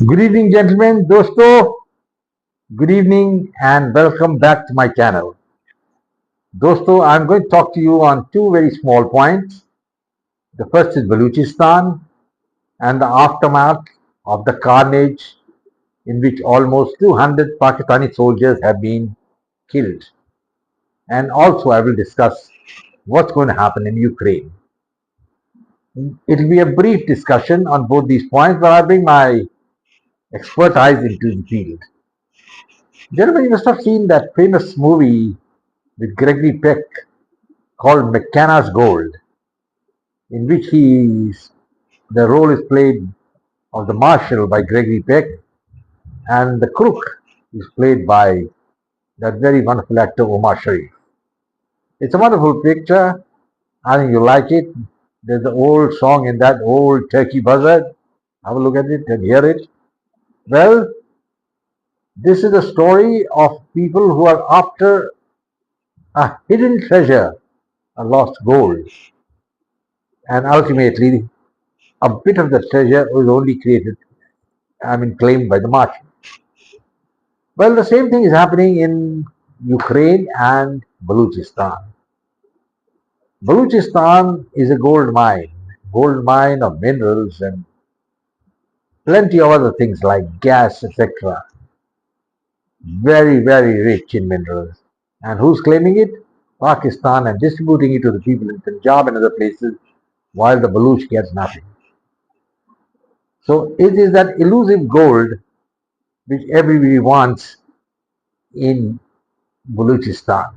Good evening, gentlemen, dosto. Good evening and welcome back to my channel. Dosto, I'm going to talk to you on two very small points. The first is Baloochistan and the aftermath of the carnage in which almost 200 Pakistani soldiers have been killed. And also, I will discuss what's going to happen in Ukraine. It will be a brief discussion on both these points, but I'll bring my expertise into the field. Gentlemen, you must have seen that famous movie with Gregory Peck called McKenna's Gold, in which the role is played of the marshal by Gregory Peck, and the crook is played by that very wonderful actor Omar Sharif. It's a wonderful picture. I think you like it. There's the old song in that old turkey buzzard. Have a look at it and hear it. Well, this is a story of people who are after a hidden treasure, a lost gold, and ultimately a bit of the treasure was only claimed by the marshal. Well, the same thing is happening in Ukraine and Baluchistan. Baluchistan is a gold mine of minerals and plenty of other things like gas, etc. Very, very rich in minerals. And who's claiming it? Pakistan, and distributing it to the people in Punjab and other places, while the Baluch gets nothing. So it is that elusive gold which everybody wants in Baloochistan.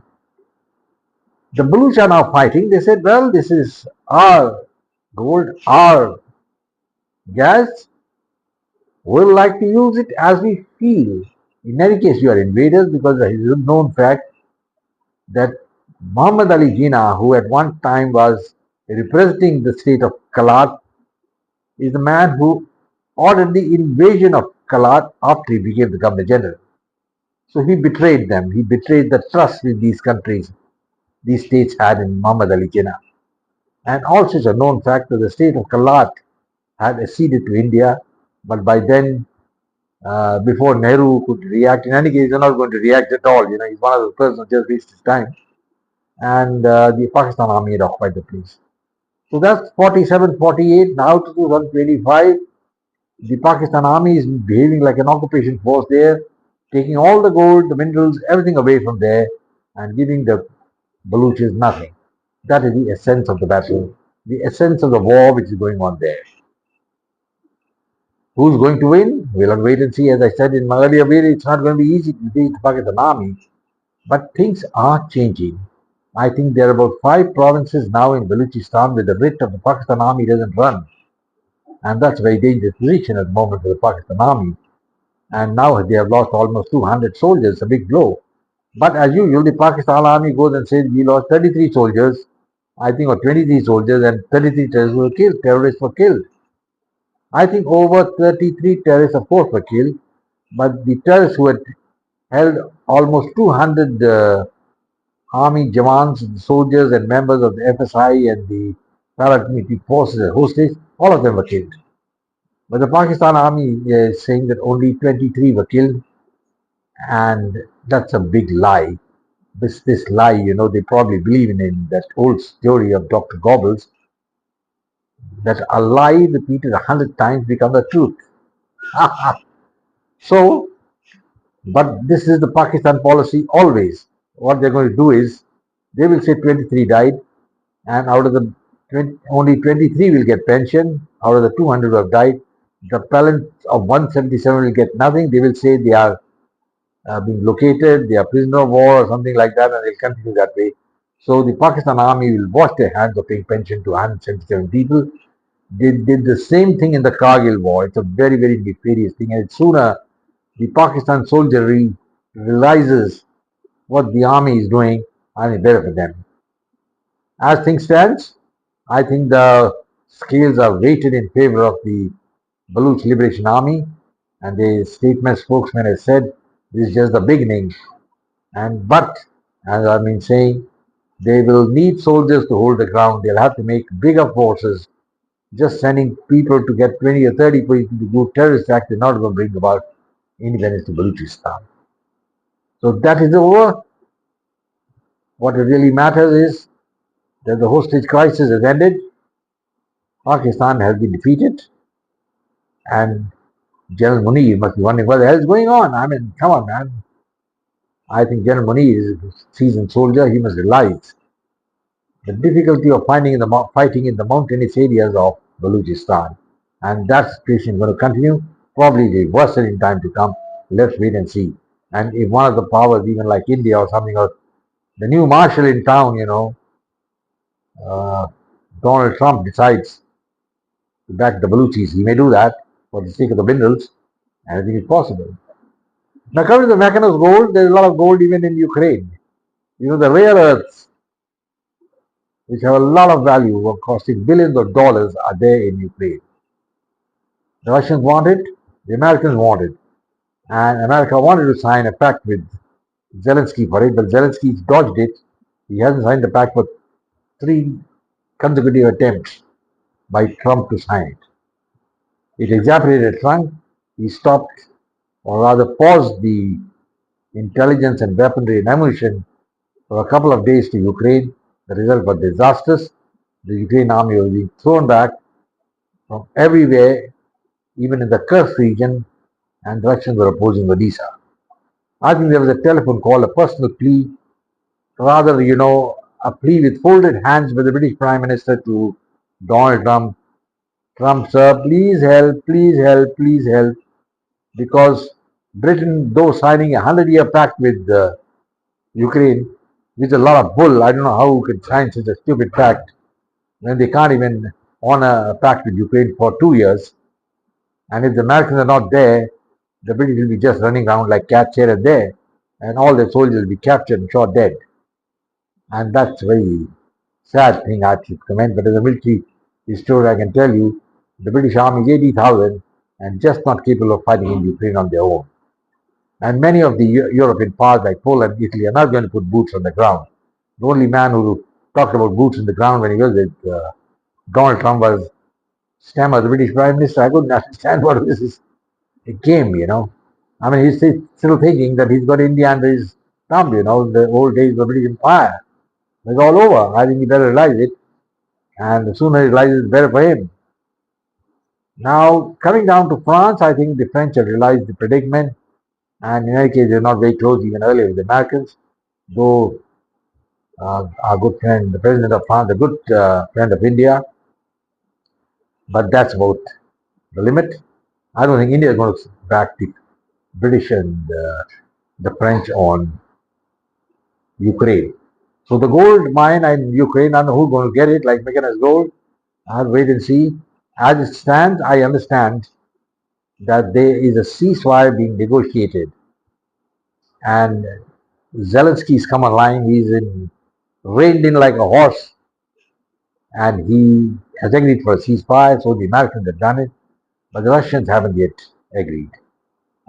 The Baloch are now fighting. They said, well, this is our gold, our gas. We'll like to use it as we feel. In any case, you are invaders, because it is a known fact that Muhammad Ali Jinnah, who at one time was representing the state of Kalat, is the man who ordered the invasion of Kalat after he became the Governor General. So he betrayed them. He betrayed the trust with these countries, these states had in Muhammad Ali Jinnah. And also it's a known fact that the state of Kalat had acceded to India, but by then, before Nehru could react, in any case, he's not going to react at all. He's one of those persons who just wastes his time. And the Pakistan army had occupied the place. So that's 47, 48. Now to 2025, the Pakistan army is behaving like an occupation force there, taking all the gold, the minerals, everything away from there, and giving the Baluchis nothing. That is the essence of the battle, the essence of the war which is going on there. Who's going to win? We'll wait and see. As I said in my earlier video, it's not going to be easy to defeat the Pakistan army, but things are changing. I think there are about 5 provinces now in Baloochistan where the writ of the Pakistan army doesn't run. And that's a very dangerous position at the moment for the Pakistan army. And now they have lost almost 200 soldiers, a big blow. But as usual, the Pakistan army goes and says, we lost 33 soldiers, I think, or 23 soldiers, and 33 terrorists were killed. I think over 33 terrorists, of course, were killed, but the terrorists who had held almost 200 army jawans, soldiers, and members of the FSI and the paramilitary forces and hostage, all of them were killed. But the Pakistan army is saying that only 23 were killed, and that's a big lie. This lie, they probably believe in that old story of Dr. Goebbels, that a lie repeated 100 times becomes a truth. So, but this is the Pakistan policy always. What they're going to do is, they will say 23 died, and out of the only 23 will get pension. Out of the 200 who have died, the balance of 177 will get nothing. They will say they are being located, they are prisoner of war or something like that, and they'll continue that way. So the Pakistan army will wash their hands of paying pension to 177 people. They did the same thing in the Kargil war. It's a very, very nefarious thing, and sooner the Pakistan soldiery realizes what the army is doing, I think better for them. As things stands, I think the scales are weighted in favor of the Baloch Liberation Army, and the statement spokesman has said this is just the beginning. But as I've been saying, they will need soldiers to hold the ground. They'll have to make bigger forces Just sending people to get 20 or 30 people to do terrorist acts is not going to bring about independence to Baloochistan. So that is over. What really matters is that the hostage crisis has ended. Pakistan has been defeated, and General Munir must be wondering what the hell is going on. I mean, come on, man. I think General Munir is a seasoned soldier. He must realize the difficulty of fighting in the mountainous areas of Baloochistan. And that situation is going to continue, probably worsen in time to come. Let's wait and see. And if one of the powers, even like India or something, or the new marshal in town, uh, Donald Trump decides to back the Baluchis, he may do that for the sake of the minerals. Anything is possible. Now, coming to the Mackinac gold, there's a lot of gold even in Ukraine. The rare earths, which have a lot of value, costing billions of dollars, are there in Ukraine. The Russians want it, the Americans want it, and America wanted to sign a pact with Zelensky for it, but Zelensky dodged it. He hasn't signed the pact for 3 consecutive attempts by Trump to sign it. It exasperated Trump. He stopped, or rather paused, the intelligence and weaponry and ammunition for a couple of days to Ukraine. The result was disastrous. The Ukraine army was being thrown back from everywhere, even in the Kursk region, and the Russians were opposing Odisha. I think there was a telephone call, a personal plea, rather, a plea with folded hands by the British Prime Minister to Donald Trump. Trump, sir, please help, please help, please help, because Britain, though signing a 100-year pact with Ukraine, which is a lot of bull. I don't know how we could sign such a stupid pact when they can't even honor a pact with Ukraine for 2 years. And if the Americans are not there, the British will be just running around like cats here and there, and all their soldiers will be captured and shot dead. And that's a very sad thing I should comment. But as a military historian, I can tell you the British Army is 80,000 and just not capable of fighting in Ukraine on their own. And many of the European powers like Poland, Italy are not going to put boots on the ground. The only man who talked about boots on the ground when he was with Donald Trump was Stammer, the British Prime Minister. I couldn't understand what this is a game. I mean, he's still thinking that he's got India under his thumb, the old days of the British Empire. It's all over. I think he better realize it. And the sooner he realizes, the better for him. Now, coming down to France, I think the French have realized the predicament. And in any case, they're not very close even earlier with the Americans. Though our good friend, the President of France, a good friend of India. But that's about the limit. I don't think India is going to back the British and the French on Ukraine. So the gold mine in Ukraine, I don't know who's going to get it, like Mackinac gold. I'll wait and see. As it stands, I understand that there is a ceasefire being negotiated. And Zelensky's come online. He's reined in like a horse. And he has agreed for a ceasefire. So the Americans have done it. But the Russians haven't yet agreed.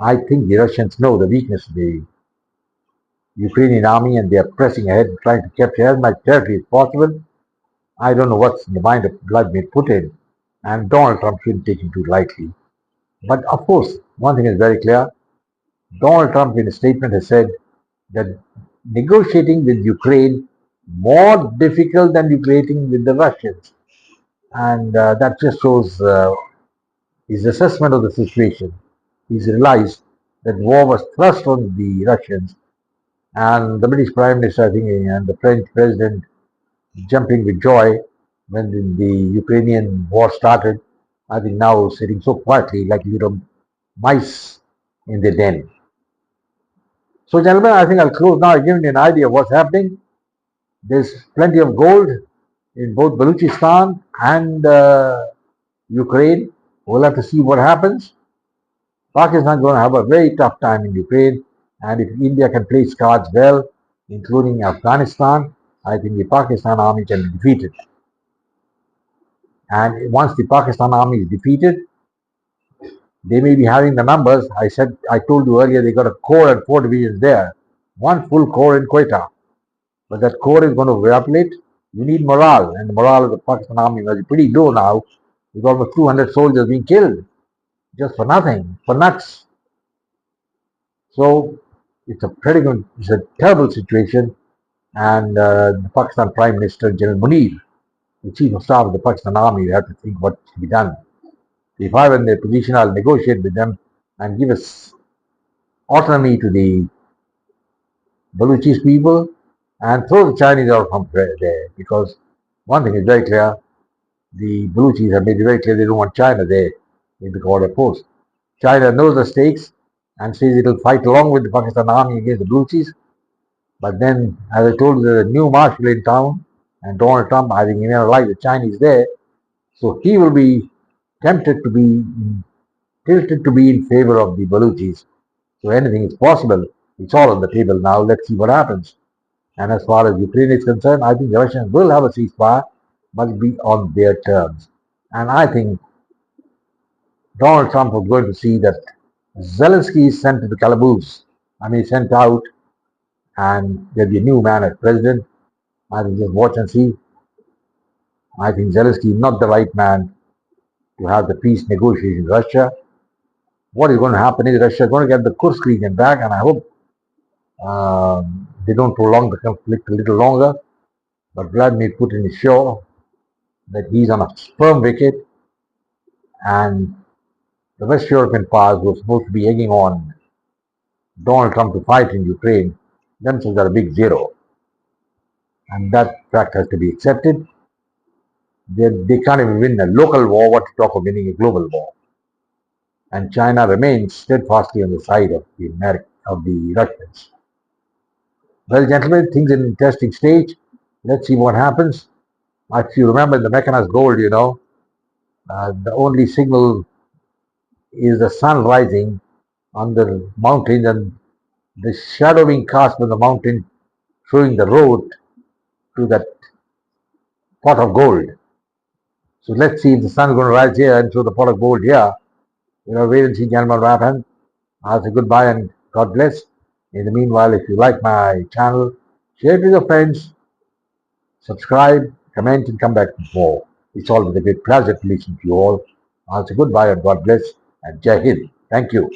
I think the Russians know the weakness of the Ukrainian army and they are pressing ahead, trying to capture as much territory as possible. I don't know what's in the mind of Vladimir Putin, and Donald Trump shouldn't take him too lightly. But of course, one thing is very clear. Donald Trump in a statement has said that negotiating with Ukraine more difficult than negotiating with the Russians. And that just shows his assessment of the situation. He's realized that war was thrust on the Russians and the British Prime Minister, I think, and the French President jumping with joy when the Ukrainian war started. I think now sitting so quietly like little mice in the den. So, gentlemen, I think I'll close now. I've given you an idea of what's happening. There's plenty of gold in both Baloochistan and Ukraine. We'll have to see what happens. Pakistan is going to have a very tough time in Ukraine, and if India can play its cards well, including Afghanistan, I think the Pakistan army can be defeated. And once the Pakistan army is defeated, they may be having the numbers. I told you earlier, they got a corps and 4 divisions there. One full corps in Quetta. But that corps is going to evaporate. You need morale, and the morale of the Pakistan army is pretty low now. with almost 200 soldiers being killed just for nothing, for nuts. So it's a terrible situation. And the Pakistan Prime Minister General Munir, the Chief of Staff of the Pakistan Army, have to think what should be done. If I were in their position, I'll negotiate with them and give us autonomy to the Baluchis people and throw the Chinese out from there. Because one thing is very clear, the Baluchis have made it very clear they don't want China there in the border post. China knows the stakes and says it'll fight along with the Pakistan army against the Baluchis. But then, as I told you, there's a new marshal in town, and Donald Trump, I think he never liked the Chinese there, so he will be tempted to be tilted to be in favor of the Baluchis. So anything is possible. It's all on the table now. Let's see what happens. And as far as Ukraine is concerned, I think the Russians will have a ceasefire, but it'll be on their terms. And I think Donald Trump is going to see that Zelensky is sent to the calaboose. I mean, sent out, and there'll be a new man as president. I think just watch and see. I think Zelensky is not the right man to have the peace negotiations with Russia. What is going to happen is Russia is going to get the Kursk region back, and I hope they don't prolong the conflict a little longer. But Vladimir Putin is sure that he's on a firm wicket, and the West European powers who are supposed to be egging on Donald Trump to fight in Ukraine themselves are a big zero. And that fact has to be accepted. They can't even win a local war, what to talk of winning a global war. And China remains steadfastly on the side of the Russians. Well, gentlemen, things in an interesting stage. Let's see what happens. If you remember the mechanized gold, the only signal is the sun rising on the mountain and the shadow being cast on the mountain, showing the road to that pot of gold. So let's see if the sun is going to rise here and show the pot of gold here. Wait and see, gentlemen, what happens. I'll say goodbye and God bless. In the meanwhile, if you like my channel, share it with your friends, subscribe, comment, and come back for more. It's all with a great pleasure to listen to you all. I'll say goodbye and God bless and Jai Hind. Thank you.